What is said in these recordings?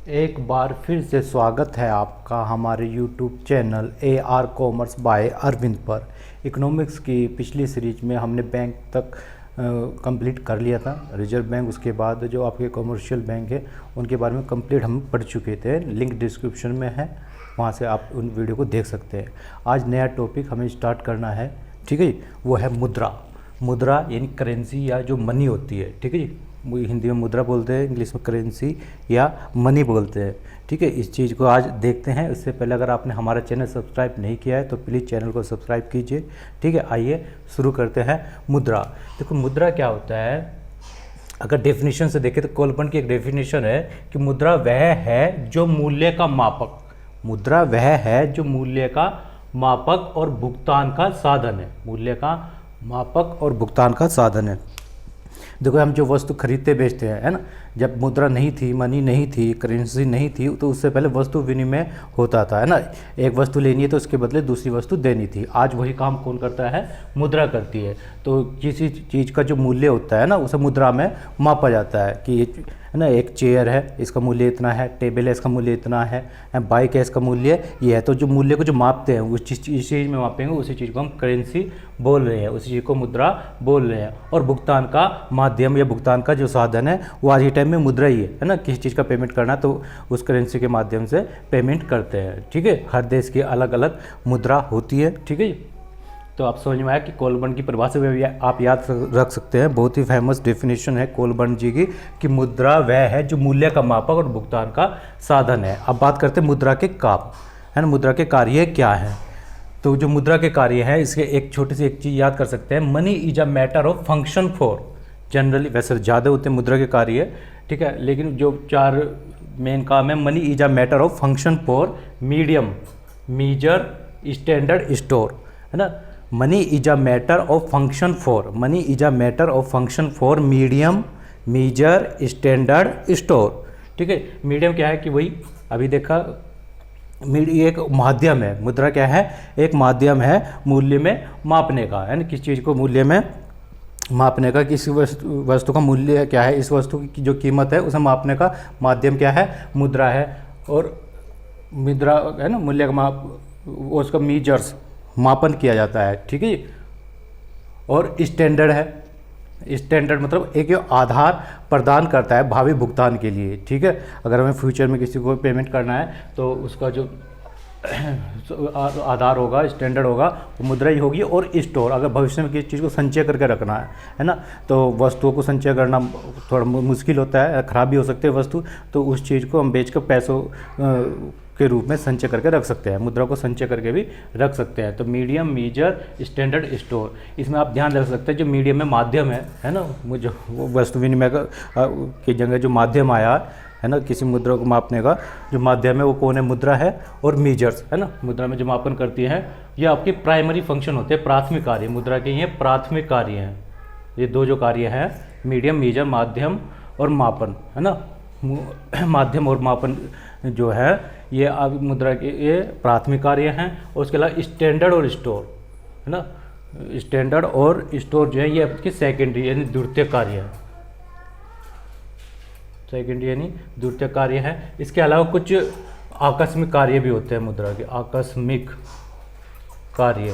एक बार फिर से स्वागत है आपका हमारे YouTube channel AR commerce by Arvind पर। इकोनॉमिक्स की पिछली सीरीज में हमने बैंक तक कंप्लीट कर लिया था, रिजर्व बैंक। उसके बाद जो आपके कमर्शियल बैंक है उनके बारे में कंप्लीट हम पढ़ चुके थे। लिंक डिस्क्रिप्शन में है, वहाँ से आप उन वीडियो को देख सकते हैं। आज नया टॉपिक हमें स्टार्ट करना है, ठीक है। वो है मुद्रा। मुद्रा यानी करेंसी या जो मनी होती है, ठीक है जी। हिंदी में मुद्रा बोलते हैं, इंग्लिश में करेंसी या मनी बोलते हैं, ठीक है। इस चीज़ को आज देखते हैं। इससे पहले अगर आपने हमारा चैनल सब्सक्राइब नहीं किया है तो प्लीज़ चैनल को सब्सक्राइब कीजिए, ठीक है। आइए शुरू करते हैं। मुद्रा, देखो मुद्रा क्या होता है। अगर डेफिनेशन से देखें तो कोलबर्न की एक डेफिनेशन है कि मुद्रा वह है जो मूल्य का मापक, मुद्रा वह है जो मूल्य का मापक और भुगतान का साधन है। मूल्य का मापक और भुगतान का साधन है। देखो हम जो वस्तु खरीदते बेचते हैं, है ना, जब मुद्रा नहीं थी, मनी नहीं थी, करेंसी नहीं थी, तो उससे पहले वस्तु विनिमय होता था, है ना। एक वस्तु लेनी है तो उसके बदले दूसरी वस्तु देनी थी। आज वही काम कौन करता है? मुद्रा करती है। तो किसी चीज़ का जो मूल्य होता है ना, उसे मुद्रा में मापा जाता है कि है ना, एक चेयर है इसका मूल्य इतना है, टेबल है इसका मूल्य इतना है, बाइक है इसका मूल्य ये है। तो जो मूल्य को जो मापते हैं उस चीज़ में मापेंगे, उसी चीज़ को हम करेंसी बोल रहे हैं, उसी चीज़ को मुद्रा बोल रहे हैं। और भुगतान का माध्यम या भुगतान का जो साधन है वो आज के टाइम में मुद्रा ही है ना। किसी चीज़ का पेमेंट करना तो उस करेंसी के माध्यम से पेमेंट करते हैं, ठीक है। हर देश की अलग अलग मुद्रा होती है, ठीक है। तो आप समझ में आया कि कोलबर्न की परिभाषा में भी आप याद रख सकते हैं। बहुत ही फेमस डेफिनेशन है कोलबर्न जी की कि मुद्रा वह है जो मूल्य का मापक और भुगतान का साधन है। अब बात करते हैं मुद्रा के काम, है ना। मुद्रा के कार्य क्या है? तो जो मुद्रा के कार्य हैं, इसके एक छोटी सी एक चीज़ याद कर सकते हैं। Money is a matter of function for, generally वैसे ज़्यादा होते हैं मुद्रा के कार्य, ठीक है, लेकिन जो चार मेन काम है, money is a matter of function for medium measure standard store, है ना। Money is a matter of function for, money is a matter of function for medium measure standard store, ठीक है। मीडियम क्या है कि वही अभी देखा, एक माध्यम है। मुद्रा क्या है? एक माध्यम है मूल्य में मापने का, है ना। किस चीज़ को मूल्य में मापने का, किसी वस्तु का मूल्य क्या है, इस वस्तु की जो कीमत है उसे मापने का माध्यम क्या है? मुद्रा है। और मुद्रा है ना, मूल्य का माप, उसका मीजर्स मापन किया जाता है, ठीक है। और स्टैंडर्ड है। स्टैंडर्ड मतलब एक आधार प्रदान करता है भावी भुगतान के लिए, ठीक है। अगर हमें फ्यूचर में किसी को पेमेंट करना है तो उसका जो आधार होगा, स्टैंडर्ड होगा, वो मुद्रा ही होगी। और स्टोर, अगर भविष्य में किसी चीज़ को संचय करके रखना है ना, तो वस्तुओं को संचय करना थोड़ा मुश्किल होता है, ख़राब भी हो सकती है वस्तु, तो उस चीज़ को हम बेच कर पैसों के रूप में संचय करके रख सकते हैं। मुद्रा को संचय करके भी रख सकते हैं। तो मीडियम मीजर स्टैंडर्ड स्टोर, इसमें आप ध्यान रख सकते हैं जो मीडियम में माध्यम है ना, जो वस्तु विनिमय की जगह जो माध्यम आया है ना, किसी मुद्रा को मापने का जो माध्यम है वो कौन है? मुद्रा है। और मीजर्स, है ना, मुद्रा में जो मापन करती है, ये आपके प्राइमरी फंक्शन होते हैं, प्राथमिक कार्य मुद्रा के ये प्राथमिक कार्य हैं। ये दो जो कार्य हैं, मीडियम मीजर, माध्यम और मापन, है ना। माध्यम और मापन जो है ये अब मुद्रा के ये प्राथमिक कार्य हैं। और उसके अलावा स्टैंडर्ड और स्टोर, है ना, स्टैंडर्ड और स्टोर जो है ये आपके सेकेंडरी यानी द्वितीय कार्य है, सेकेंडरी यानी द्वितीय कार्य है। इसके अलावा कुछ आकस्मिक कार्य भी होते हैं मुद्रा के, आकस्मिक कार्य,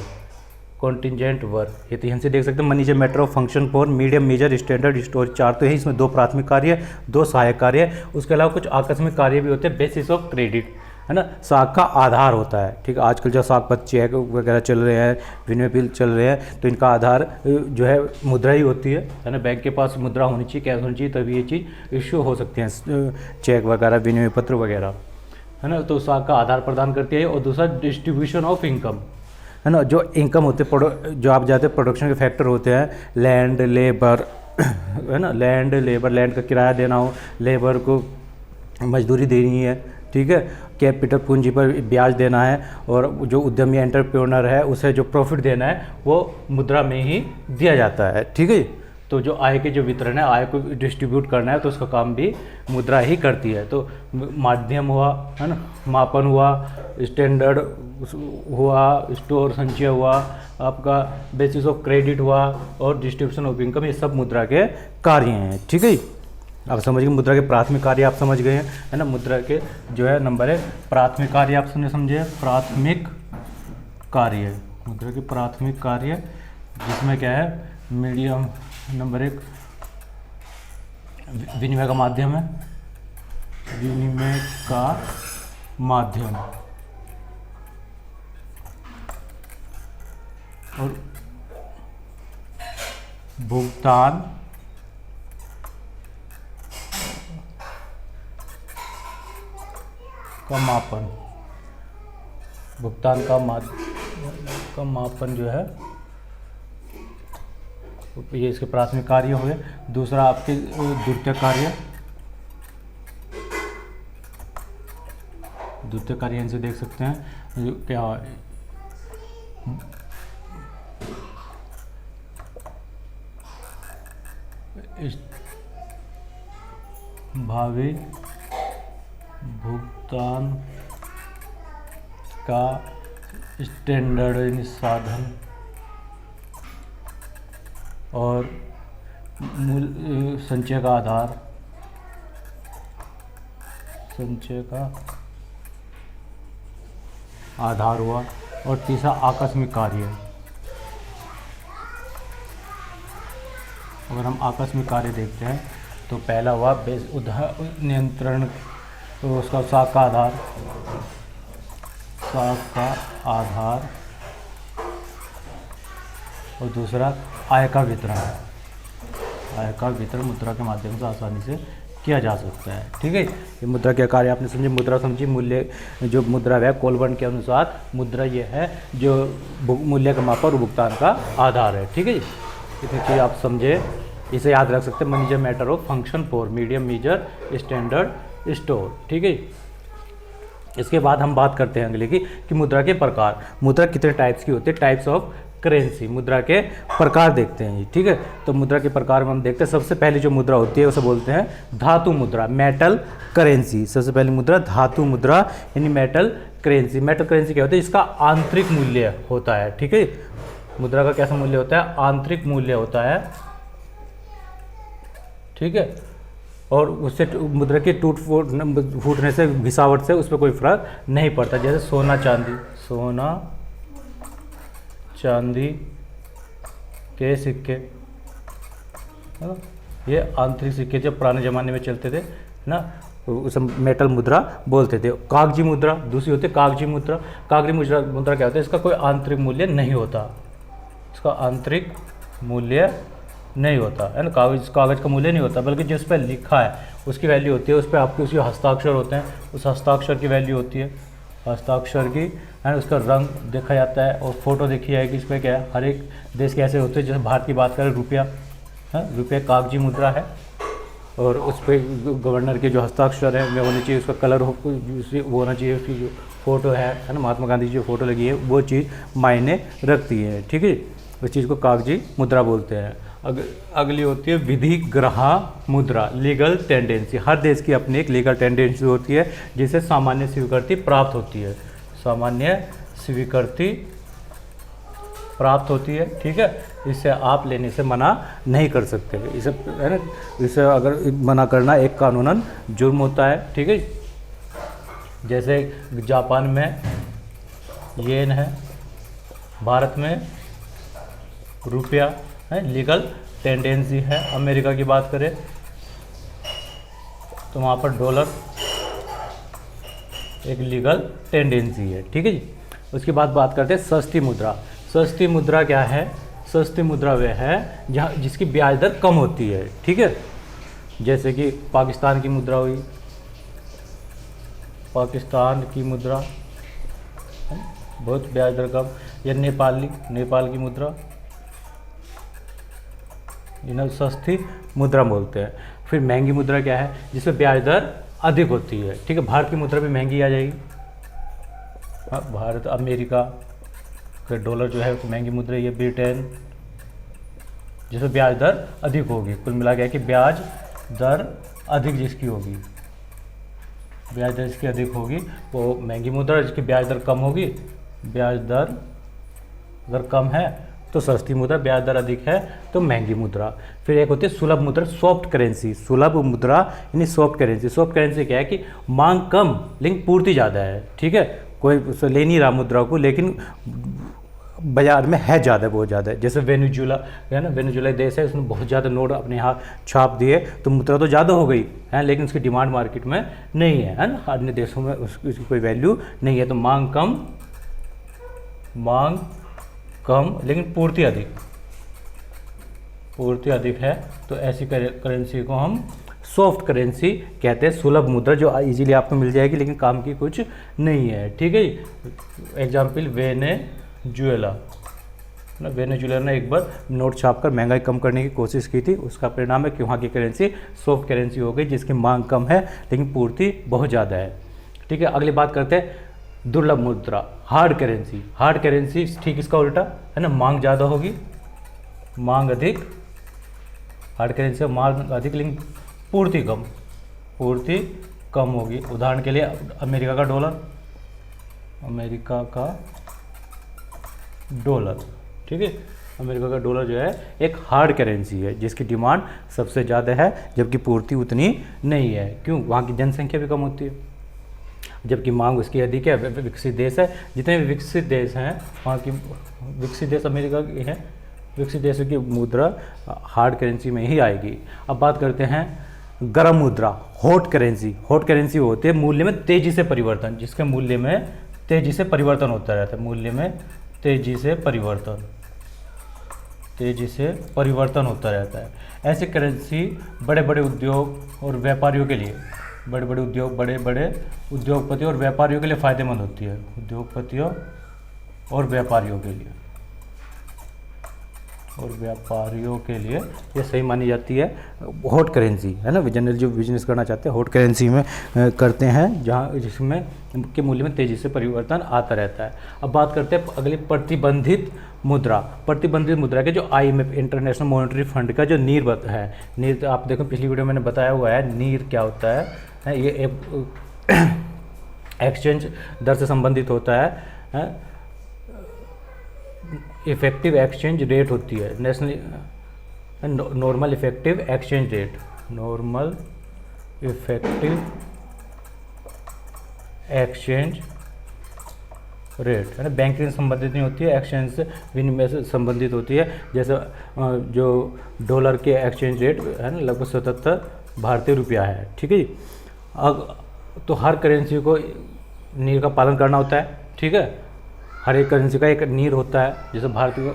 कॉन्टिजेंट वर्क। ये तो यहाँ से देख सकते हैं, money is a matter of function for medium measure standard store. चार तो है, इसमें दो प्राथमिक कार्य, दो सहायक कार्य। उसके अलावा कुछ आकस्मिक कार्य भी होते हैं, बेसिस ऑफ क्रेडिट, है ना, साख का आधार होता है, ठीक है। आजकल जो साख पत चेक वगैरह चल रहे हैं, विनिमय बिल चल रहे हैं, तो इनका आधार जो है मुद्रा ही होती है ना। बैंक के पास मुद्रा होनी चाहिए, कैश होनी चाहिए, तभी ये चीज़ इश्यू हो सकती है, चेक वगैरह, विनिमय पत्र वगैरह, है ना। तो साख का आधार प्रदान करती है। और दूसरा डिस्ट्रीब्यूशन ऑफ इनकम, है ना, जो इनकम होते जो आप जाते प्रोडक्शन के फैक्टर होते हैं, लैंड लेबर, है ना, लैंड लेबर, लैंड का किराया देना हो, लेबर को मजदूरी देनी है, ठीक है, कैपिटल पूंजी पर ब्याज देना है, और जो उद्यमी एंटरप्रेन्योर है उसे जो प्रॉफिट देना है वो मुद्रा में ही दिया जाता है, ठीक है। तो जो आय के जो वितरण है, आय को डिस्ट्रीब्यूट करना है, तो उसका काम भी मुद्रा ही करती है। तो माध्यम हुआ, है ना, मापन हुआ, स्टैंडर्ड हुआ, स्टोर संचय हुआ, आपका बेसिस ऑफ क्रेडिट हुआ, और डिस्ट्रीब्यूशन ऑफ इनकम, ये सब मुद्रा के कार्य हैं, ठीक है। आप समझ गए मुद्रा के प्राथमिक कार्य, आप समझ गए हैं, है ना। मुद्रा के जो है नंबर है प्राथमिक कार्य, आप समझे प्राथमिक कार्य, मुद्रा के प्राथमिक कार्य, जिसमें क्या है मीडियम, नंबर 1 विनिमय का माध्यम है, विनिमय का माध्यम, और भुगतान का मापन, भुगतान का मापन जो है ये इसके प्राथमिक कार्य हुए। दूसरा आपके द्वितीयक कार्य, द्वितीयक कार्य इनसे देख सकते हैं क्या भावी भुगतान का स्टैंडर्ड साधन और संचय का आधार, संचय का आधार हुआ। और तीसरा आकस्मिक कार्य, अगर हम आकस्मिक कार्य देखते हैं तो पहला हुआ नियंत्रण, तो उसका साख का आधार, साख का आधार, और दूसरा आय का वितरण, आय का वितरण मुद्रा के माध्यम से आसानी से किया जा सकता है। ठीक है, ये मुद्रा के कार्य आपने समझे, मुद्रा समझी। मूल्य जो मुद्रा है कोलबर्न के अनुसार मुद्रा ये है जो मूल्य का माप और भुगतान का आधार है। ठीक है, इतनी चीज़ आप समझे, इसे याद रख सकते हैं। Money is a matter of function for medium measure standard store. ठीक है, इसके बाद हम बात करते हैं अगले की कि मुद्रा के प्रकार, मुद्रा कितने टाइप्स की होती है, टाइप्स ऑफ करेंसी, मुद्रा के प्रकार देखते हैं। ठीक है, तो मुद्रा के प्रकार में हम देखते हैं सबसे पहले जो मुद्रा होती है उसे बोलते हैं धातु मुद्रा, मेटल करेंसी। सबसे पहली मुद्रा धातु मुद्रा यानी मेटल करेंसी। मेटल करेंसी क्या होता है, इसका आंतरिक मूल्य होता है। ठीक है, मुद्रा का कैसा मूल्य होता है, आंतरिक मूल्य होता है। ठीक है, और उससे मुद्रा के फूटने से, घिसावट से उस पर कोई फर्क नहीं पड़ता। जैसे सोना चांदी, सोना चांदी के सिक्के, है ना, ये आंतरिक सिक्के जब पुराने ज़माने में चलते थे ना, उसे मेटल मुद्रा बोलते थे। कागजी मुद्रा दूसरी होती है, कागजी मुद्रा। कागजी मुद्रा क्या होता है, इसका कोई आंतरिक मूल्य नहीं होता, इसका आंतरिक मूल्य नहीं होता, है ना, कागज़ का मूल्य नहीं होता, बल्कि जिस पर लिखा है उसकी वैल्यू होती है, उस पर आपके उसके हस्ताक्षर होते हैं, उस हस्ताक्षर की वैल्यू होती है, हस्ताक्षर की, है ना, उसका रंग देखा जाता है, और फोटो देखी जाएगी। इस पर क्या है, हर एक देश के ऐसे होते हैं, जैसे भारत की बात करें रुपया है, रुपया कागजी मुद्रा है, और उस पर गवर्नर के जो हस्ताक्षर है वो होने चाहिए, उसका कलर वो होना चाहिए, उसकी जो फोटो है ना, महात्मा गांधी की जो फोटो लगी है वो चीज़ मायने रखती है। ठीक है, उस चीज़ को कागजी मुद्रा बोलते हैं। अगली होती है विधिग्राह मुद्रा, लीगल टेंडेंसी। हर देश की अपनी एक लीगल टेंडेंसी होती है जिसे सामान्य स्वीकृति प्राप्त होती है, सामान्य स्वीकृति प्राप्त होती है। ठीक है, इसे आप लेने से मना नहीं कर सकते, इसे, है ना, इसे अगर मना करना एक कानूनन जुर्म होता है। ठीक है, जैसे जापान में येन है, भारत में रुपया है, लीगल टेंडेंसी है। अमेरिका की बात करें तो वहाँ पर डॉलर एक लीगल टेंडेंसी है। ठीक है जी, उसके बाद बात करते हैं सस्ती मुद्रा। सस्ती मुद्रा क्या है, सस्ती मुद्रा वह है जहाँ जिसकी ब्याज दर कम होती है। ठीक है, जैसे कि पाकिस्तान की मुद्रा हुई, पाकिस्तान की मुद्रा बहुत ब्याज दर कम, या नेपाल की मुद्रा, इन्हें सस्ती मुद्रा बोलते हैं। फिर महंगी मुद्रा क्या है, जिसमें ब्याज दर अधिक होती है। ठीक है, भारत की मुद्रा भी महंगी आ जाएगी, भारत, अमेरिका, फिर डॉलर जो है तो महंगी मुद्रा, ये ब्रिटेन, जिसमें ब्याज दर अधिक होगी। कुल मिला गया कि ब्याज दर अधिक जिसकी होगी, ब्याज दर जिसकी अधिक होगी वो महंगी मुद्रा, जिसकी ब्याज दर कम होगी, ब्याज दर अगर कम है तो सस्ती मुद्रा, ब्याज दर अधिक है तो महंगी मुद्रा। फिर एक होती है सुलभ मुद्रा, सॉफ्ट करेंसी। सुलभ मुद्रा यानी सॉफ्ट करेंसी। सॉफ्ट करेंसी क्या है कि मांग कम लेकिन पूर्ति ज़्यादा है, ठीक है, कोई ले नहीं रहा मुद्रा को लेकिन बाजार में है ज़्यादा, बहुत ज़्यादा है। जैसे वेनेजुएला है ना, वेनेजुएला देश है, उसने बहुत ज़्यादा नोट अपने यहाँ छाप दिए तो मुद्रा तो ज़्यादा हो गई है लेकिन उसकी डिमांड मार्केट में नहीं है ना, अन्य देशों में उसकी कोई वैल्यू नहीं है। तो मांग कम लेकिन पूर्ति अधिक है तो ऐसी करेंसी को हम सॉफ्ट करेंसी कहते हैं। सुलभ मुद्रा जो इजीली आपको मिल जाएगी लेकिन काम की कुछ नहीं है, ठीक है। एग्जाम्पल वेनेजुएला ने एक बार नोट छापकर महंगाई कम करने की कोशिश की थी, उसका परिणाम है कि वहाँ की करेंसी सॉफ्ट करेंसी हो गई जिसकी मांग कम है लेकिन पूर्ति बहुत ज़्यादा है, ठीक है। अगली बात करते हैं दुर्लभ मुद्रा, हार्ड करेंसी। हार्ड करेंसी ठीक इसका उल्टा है ना, मांग ज़्यादा होगी, मांग अधिक, हार्ड करेंसी मांग अधिक लेकिन पूर्ति कम होगी। उदाहरण के लिए अमेरिका का डॉलर, ठीक है। अमेरिका का डॉलर जो है एक हार्ड करेंसी है जिसकी डिमांड सबसे ज़्यादा है जबकि पूर्ति उतनी नहीं है। क्यों? वहाँ की जनसंख्या भी कम होती है जबकि मांग उसकी अधिक है। विकसित देश है, जितने भी विकसित देश हैं वहाँ की, विकसित देश अमेरिका के हैं, विकसित देशों की मुद्रा हार्ड करेंसी में ही आएगी। अब बात करते हैं गर्म मुद्रा, हॉट करेंसी। हॉट करेंसी होती है मूल्य में तेजी से परिवर्तन, जिसके मूल्य में तेजी से परिवर्तन होता रहता है, मूल्य में तेजी से परिवर्तन होता रहता है। ऐसी करेंसी बड़े बड़े उद्योग और व्यापारियों के लिए, बड़े बड़े उद्योगपति और व्यापारियों के लिए फ़ायदेमंद होती है, उद्योगपतियों और व्यापारियों के लिए ये सही मानी जाती है। हॉट करेंसी है ना, जनरल जो बिजनेस करना चाहते हैं हॉट करेंसी में करते हैं, जहाँ जिसमें के मूल्य में तेज़ी से परिवर्तन आता रहता है। अब बात करते हैं अगली प्रतिबंधित मुद्रा। प्रतिबंधित मुद्रा के जो IMF इंटरनेशनल मॉनेटरी फंड का जो नीर है, नीर आप देखो पिछली वीडियो में मैंने बताया हुआ है नीर क्या होता है। ये एक्सचेंज दर से संबंधित होता है। इफेक्टिव एक्सचेंज रेट होती है national normal effective exchange rate, normal effective exchange rate है ना, बैंकिंग से संबंधित नहीं होती है, एक्सचेंज से विनिमय से संबंधित होती है। जैसे जो डॉलर के एक्सचेंज रेट है ना लगभग 77 भारतीय रुपया है, ठीक है जी। अब तो हर करेंसी को नीर का पालन करना होता है, ठीक है। हर एक करेंसी का एक नीर होता है, जैसे भारतीय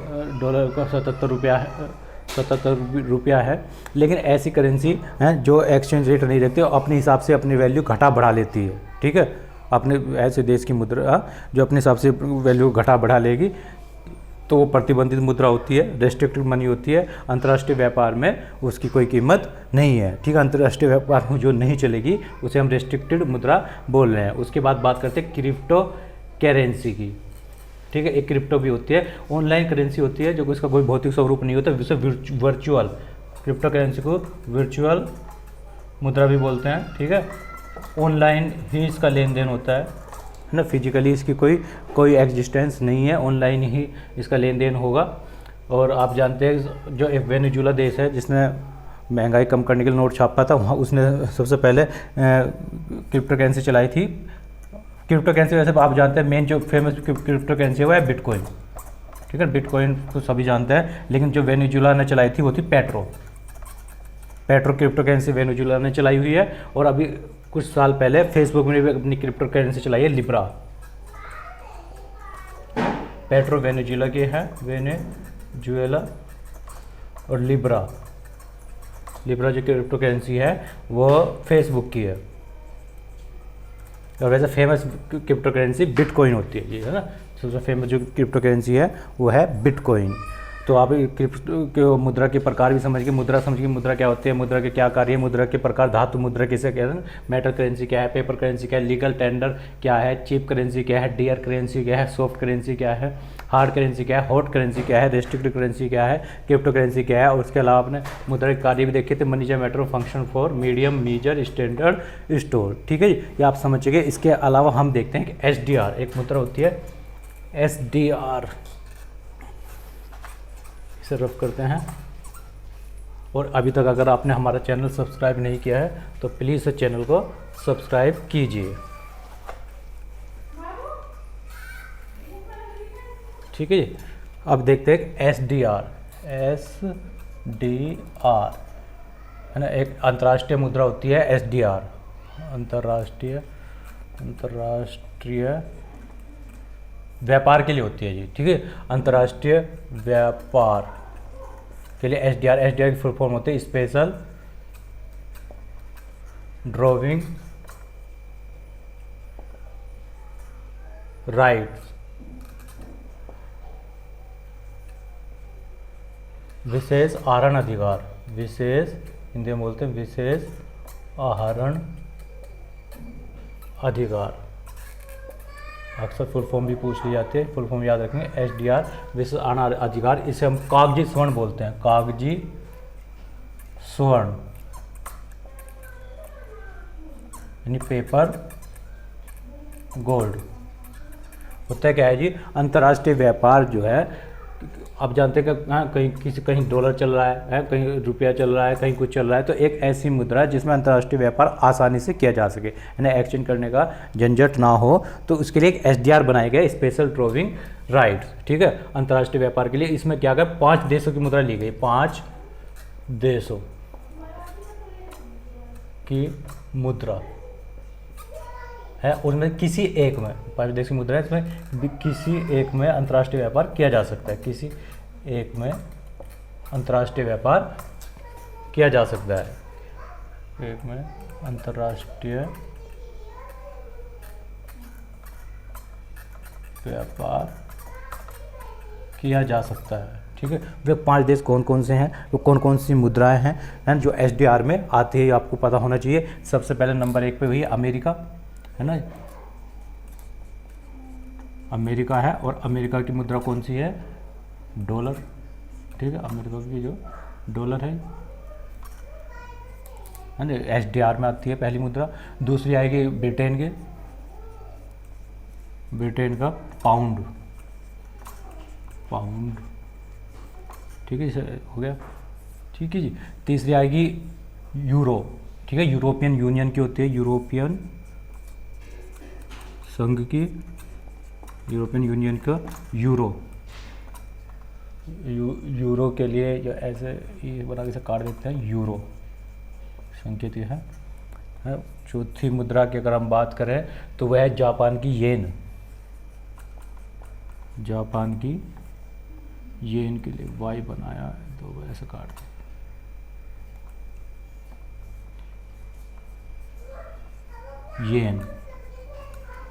डॉलर का 77 रुपया है। लेकिन ऐसी करेंसी हैं जो एक्सचेंज रेट नहीं रहती और अपने हिसाब से अपनी वैल्यू घटा बढ़ा लेती है, ठीक है। अपने ऐसे देश की मुद्रा जो अपने हिसाब से वैल्यू घटा बढ़ा लेगी तो वो प्रतिबंधित मुद्रा होती है, रेस्ट्रिक्टेड मनी होती है। अंतर्राष्ट्रीय व्यापार में उसकी कोई कीमत नहीं है, ठीक है। अंतर्राष्ट्रीय व्यापार में जो नहीं चलेगी उसे हम रेस्ट्रिक्टेड मुद्रा बोल रहे हैं। उसके बाद बात करते हैं क्रिप्टो करेंसी की, ठीक है। एक क्रिप्टो भी होती है, ऑनलाइन करेंसी होती है जो कि उसका कोई भौतिक स्वरूप नहीं होता, उसे वर्चुअल, क्रिप्टो करेंसी को वर्चुअल मुद्रा भी बोलते हैं, ठीक है। ऑनलाइन ही इसका लेन देन होता है ना, फिजिकली इसकी कोई एग्जिस्टेंस नहीं है, ऑनलाइन ही इसका लेन देन होगा। और आप जानते हैं जो एक वेनेजुएला देश है जिसने महंगाई कम करने के लिए नोट छापा था, वहाँ उसने सबसे पहले क्रिप्टो करेंसी चलाई थी। क्रिप्टो करेंसी वैसे आप जानते हैं मेन जो फेमस क्रिप्टो करेंसी है वो है बिटकॉइन, ठीक है। बिटकॉइन तो सभी जानते हैं, लेकिन जो वेनेजुएला ने चलाई थी वो थी पेट्रो क्रिप्टो करेंसी वेनेजुएला ने चलाई हुई है। और अभी कुछ साल पहले फेसबुक में भी अपनी क्रिप्टो करेंसी चलाई है लिब्रा। पेट्रो वेनेजुएला की है, वेनेजुएला, और लिब्रा जो क्रिप्टो करेंसी है वो फेसबुक की है। और वैसे फेमस क्रिप्टो करेंसी बिटकॉइन होती है, ये है ना, सबसे फेमस जो क्रिप्टो करेंसी है वो है बिटकॉइन। तो आप क्रिप्टो मुद्रा के प्रकार भी समझ गए, मुद्रा क्या होती है, मुद्रा के क्या कार्य है, मुद्रा के प्रकार, धातु मुद्रा किसे कहते हैं, मेटल करेंसी क्या है, पेपर करेंसी क्या है, लीगल टेंडर क्या है, चीप करेंसी क्या है, डियर करेंसी क्या है, सॉफ्ट करेंसी क्या है, हार्ड करेंसी क्या है, हॉट करेंसी क्या है, रेस्ट्रिक्टेड करेंसी क्या है, क्रिप्टो करेंसी क्या है। और उसके अलावा आपने मुद्रा के कार्य भी देखे थे, money matter function for medium measure standard store, ठीक है जी, ये आप समझ गए। इसके अलावा हम देखते हैं कि SDR एक मुद्रा होती है, SDR इसे रफ करते हैं। और अभी तक अगर आपने हमारा चैनल सब्सक्राइब नहीं किया है तो प्लीज़ इस चैनल को सब्सक्राइब कीजिए। ठीक है जी। अब देखते हैं SDR है ना, एक अंतर्राष्ट्रीय मुद्रा होती है SDR, अंतर्राष्ट्रीय व्यापार के लिए होती है जी। ठीक है, अंतर्राष्ट्रीय व्यापार के लिए SDR की फुल फॉर्म होती है स्पेशल ड्रॉविंग राइट्स, विशेष आहरण अधिकार, विशेष हिंदी में बोलते हैं विशेष आहरण अधिकार। अक्सर फुल फॉर्म भी पूछ ली जाती है, फुल फॉर्म याद रखेंगे SDR विशेष आहरण अधिकार। इसे हम कागजी स्वर्ण बोलते हैं, कागजी स्वर्ण यानी पेपर गोल्ड। होता है क्या है जी, अंतर्राष्ट्रीय व्यापार जो है, आप जानते हैं कि हाँ कहीं डॉलर चल रहा है, कहीं रुपया चल रहा है, कहीं कुछ चल रहा है, तो एक ऐसी मुद्रा है जिसमें अंतर्राष्ट्रीय व्यापार आसानी से किया जा सके, यानी एक्सचेंज करने का झंझट ना हो, तो उसके लिए एक SDR बनाया गया, स्पेशल ड्रॉविंग राइट्स। ठीक है, अंतर्राष्ट्रीय व्यापार के लिए इसमें क्या गया, 5 देशों की मुद्रा ली गई, 5 देशों की मुद्रा है, उनमें किसी एक में 5 देश की मुद्रा है, इसमें किसी एक में अंतर्राष्ट्रीय व्यापार किया जा सकता है, किसी एक में अंतर्राष्ट्रीय व्यापार किया जा सकता है, एक में अंतर्राष्ट्रीय व्यापार किया जा सकता है। ठीक है, वे 5 देश कौन कौन से हैं, वो कौन कौन सी मुद्राएं हैं जो SDR में आती है, आपको पता होना चाहिए। सबसे पहले नंबर 1 पे वही अमेरिका है ना, अमेरिका है, और अमेरिका की मुद्रा कौन सी है, डॉलर। ठीक है, अमेरिका की जो डॉलर है ना, SDR में आती है पहली मुद्रा। दूसरी आएगी ब्रिटेन का पाउंड। ठीक है, इसे हो गया। ठीक है जी। तीसरी आएगी यूरो। ठीक है, यूरोपियन यूनियन की होती है, यूरोपियन संघ की, यूरोपियन यूनियन का यूरो के लिए जो ऐसे ये बना के काट देते हैं, यूरो संकेत है। चौथी मुद्रा की अगर हम बात करें तो वह है जापान की येन। जापान की येन के लिए वाई बनाया है तो वह ऐसे काट देते, येन।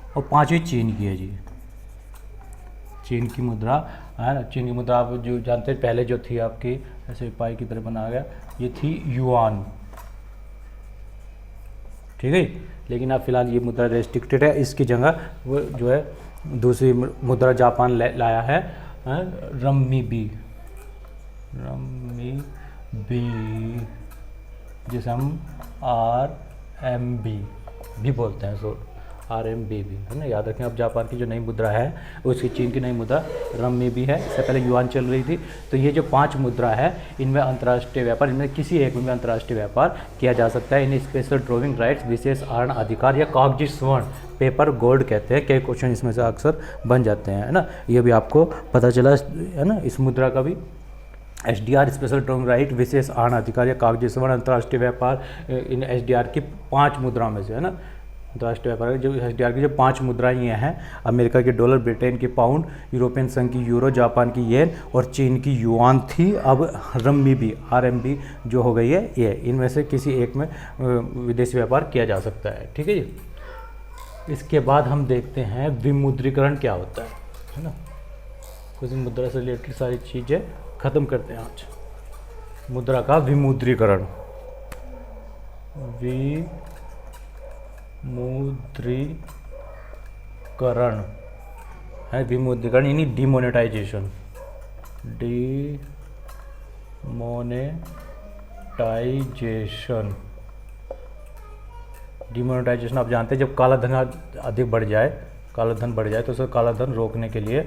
और 5वीं चीन की है जी, चीन की मुद्रा है ना। चीन की मुद्रा आप जो जानते हैं, पहले जो थी आपकी ऐसे पाई की तरह बनाया गया, ये थी युआन। ठीक है, लेकिन अब फिलहाल ये मुद्रा रेस्ट्रिक्टेड है, इसकी जगह वो जो है दूसरी मुद्रा जापान लाया है, रम्मीबी, जिसे हम RMB भी बोलते हैं, RMB भी है ना, याद रखें। अब जापान की जो नई मुद्रा है उसकी, चीन की नई मुद्रा रम्मीबी है, इससे पहले युआन चल रही थी। तो ये जो 5 मुद्रा है, इनमें अंतर्राष्ट्रीय व्यापार, इनमें किसी एक में अंतर्राष्ट्रीय व्यापार किया जा सकता है। इन्हें स्पेशल ड्रॉविंग राइट्स, विशेष आहरण अधिकार या कागजी स्वर्ण, पेपर गोल्ड कहते हैं। कई क्वेश्चन इसमें से अक्सर बन जाते हैं, है ना। ये भी आपको पता चला है ना, इस मुद्रा का भी। SDR स्पेशल ड्रॉविंग राइट, विशेष आहरण अधिकार या कागजी स्वर्ण, अंतर्राष्ट्रीय व्यापार, इन SDR की 5 मुद्रा में से, है ना। अंतर्राष्ट्रीय व्यापार जो SDR की जो 5 मुद्राएं ये हैं, अमेरिका की डॉलर, ब्रिटेन की पाउंड, यूरोपियन संघ की यूरो, जापान की येन और चीन की युआन थी। अब रम्मीबी, RMB जो हो गई है ये, इनमें से किसी एक में विदेशी व्यापार किया जा सकता है। ठीक है जी। इसके बाद हम देखते हैं विमुद्रीकरण क्या होता है ना। कुछ मुद्रा से रिलेटेड सारी चीज़ें ख़त्म करते हैं आज। मुद्रा का विमुद्रीकरण, विमुद्रीकरण है, विमुद्रीकरण यानी डिमोनेटाइजेशन, डिमोनेटाइजेशन आप जानते हैं, जब काला धन अधिक बढ़ जाए, काला धन बढ़ जाए तो उसे काला धन रोकने के लिए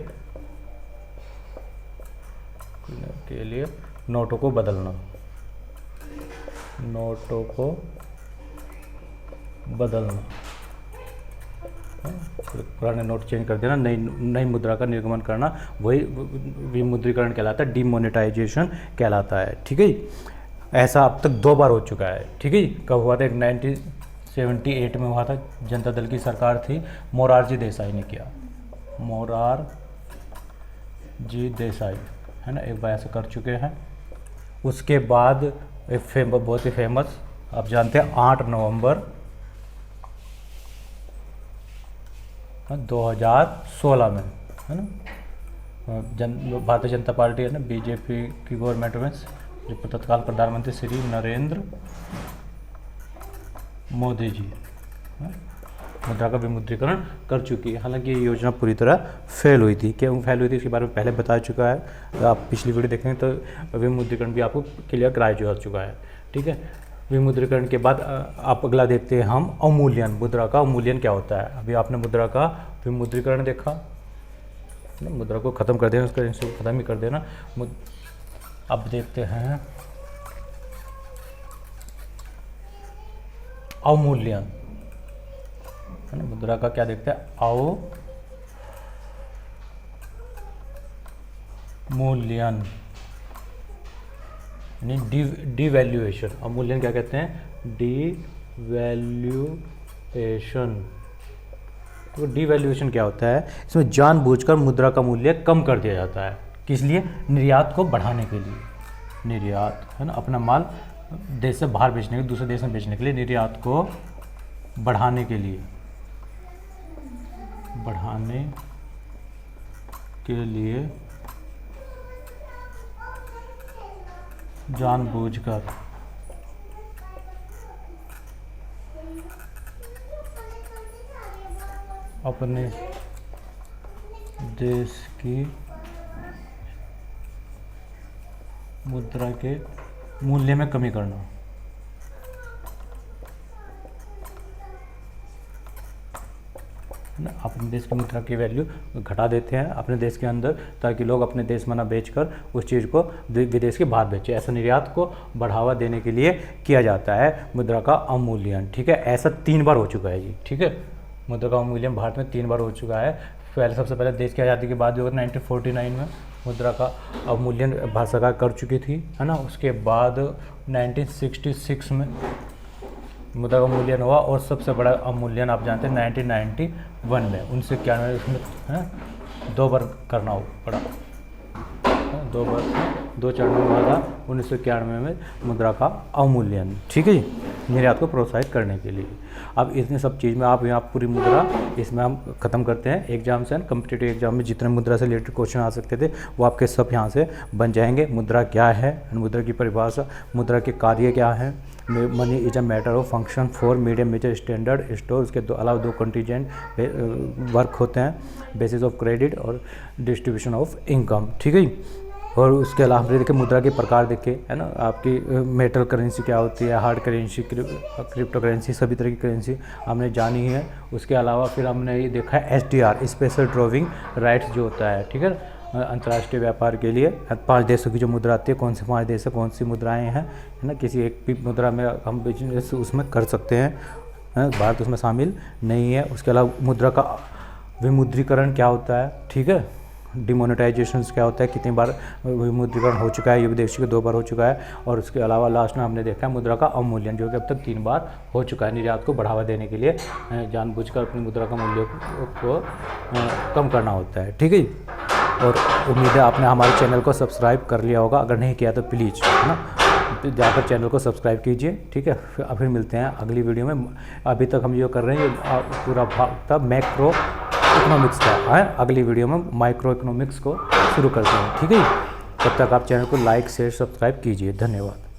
के लिए नोटों को बदलना, नोटों को बदलना, पुराने नोट चेंज कर देना, नई मुद्रा का निर्गमन करना, वही विमुद्रीकरण कहलाता है, डीमोनेटाइजेशन कहलाता है। ठीक है, ऐसा अब तक 2 बार हो चुका है। ठीक है, कब हुआ था? 1978 में हुआ था, जनता दल की सरकार थी, मोरारजी देसाई ने किया, मोरारजी देसाई, है ना, एक बार ऐसे कर चुके हैं। उसके बाद एक बहुत ही फेमस, आप जानते हैं, 8 नवंबर 2016 में, है ना, भारतीय जनता पार्टी, है ना, बीजेपी की गवर्नमेंट में जो तत्काल प्रधानमंत्री श्री नरेंद्र मोदी जी मुद्रा का विमुद्रीकरण कर चुकी है। हालांकि ये योजना पूरी तरह फेल हुई थी। क्यों फेल हुई थी इसके बारे में पहले बता चुका है, तो आप पिछली वीडियो देखेंगे तो विमुद्रीकरण भी आपको क्लियर कराया जा चुका है। ठीक है, विमुद्रीकरण के बाद आप अगला देखते हैं हम अवमूल्यन। मुद्रा का अवमूल्यन क्या होता है? अभी आपने मुद्रा का विमुद्रीकरण देखा, मुद्रा को ख़त्म कर देना, उसका करेंसी को ख़त्म ही कर देना। अब देखते हैं अवमूल्यन, है ना, मुद्रा का क्या देखते हैं? अवमूल्यन यानी डिवैल्यूएशन। अवमूल्यन क्या कहते हैं? डिवैल्यूएशन। तो डिवैल्यूएशन क्या होता है? इसमें जानबूझकर मुद्रा का मूल्य कम कर दिया जाता है। किस लिए? निर्यात को बढ़ाने के लिए। निर्यात, है ना, अपना माल देश से बाहर बेचने के, दूसरे देश में बेचने के लिए, निर्यात को बढ़ाने के लिए, बढ़ाने के लिए जानबूझकर अपने देश की मुद्रा के मूल्य में कमी करना। अपने देश की मुद्रा की वैल्यू घटा देते हैं अपने देश के अंदर, ताकि लोग अपने देश में ना बेचकर उस चीज़ को विदेश के बाहर बेचें। ऐसा निर्यात को बढ़ावा देने के लिए किया जाता है मुद्रा का अवमूल्यन। ठीक है, ऐसा 3 बार हो चुका है जी। ठीक है, मुद्रा का अवमूल्यन भारत में 3 बार हो चुका है। सबसे पहले देश की आज़ादी के बाद जो 1949 में मुद्रा का अवमूल्यन भारत सरकार कर चुकी थी, है ना। उसके बाद 1966 में मुद्रा का अवमूल्यन हुआ, और सबसे बड़ा अवमूल्यन आप जानते हैं 1991 में 1991 उसमें, है, 2 बार करना पड़ा, 2 चरणों में हुआ था 1991 में मुद्रा का अवमूल्यन। ठीक है जी, निर्यात को प्रोत्साहित करने के लिए। अब इतने सब चीज़ में आप यहाँ पूरी मुद्रा इसमें हम ख़त्म करते हैं। एग्जाम से, कम्पिटिटिव एग्जाम में जितने मुद्रा से रिलेटेड क्वेश्चन आ सकते थे वो आपके सब यहाँ से बन जाएंगे। मुद्रा क्या है, मुद्रा की परिभाषा, मुद्रा के कार्य क्या है, money is a matter of function for medium measure standard store. उसके अलावा 2 कंटीजेंट वर्क होते हैं, बेसिस ऑफ क्रेडिट और डिस्ट्रीब्यूशन ऑफ इनकम। ठीक है, और उसके अलावा हमने देखे मुद्रा के प्रकार देखे, है ना, आपकी मेटल करेंसी क्या होती है, हार्ड करेंसी, क्रिप्टो करेंसी, सभी तरह की करेंसी हमने जानी है। उसके अलावा फिर हमने ये देखा है SDR, स्पेशल ड्रॉविंग राइट्स जो होता है। ठीक है, अंतर्राष्ट्रीय व्यापार के लिए 5 देशों की जो मुद्रा आती है, कौन से 5 देश है, कौन सी मुद्राएं हैं, है ना, किसी एक भी मुद्रा में हम बिजनेस उसमें कर सकते हैं, भारत उसमें शामिल नहीं है। उसके अलावा मुद्रा का विमुद्रीकरण क्या होता है, ठीक है, डिमोनेटाइजेशन क्या होता है, कितनी बार विमुद्रीकरण हो चुका है, ये विदेशी के 2 बार हो चुका है। और उसके अलावा लास्ट में हमने देखा है मुद्रा का अवमूल्यन, जो कि अब तक 3 बार हो चुका है। निर्यात को बढ़ावा देने के लिए जानबूझकर अपनी मुद्रा का मूल्य को कम करना होता है। ठीक है, और उम्मीद है आपने हमारे चैनल को सब्सक्राइब कर लिया होगा, अगर नहीं किया तो प्लीज़, है ना, जाकर चैनल को सब्सक्राइब कीजिए। ठीक है, फिर मिलते हैं अगली वीडियो में। अभी तक हम जो कर रहे हैं ये पूरा भाग था मैक्रो इकोनॉमिक्स का है, अगली वीडियो में माइक्रो इकोनॉमिक्स को शुरू करते हैं। ठीक है, तब तक आप चैनल को लाइक शेयर सब्सक्राइब कीजिए। धन्यवाद।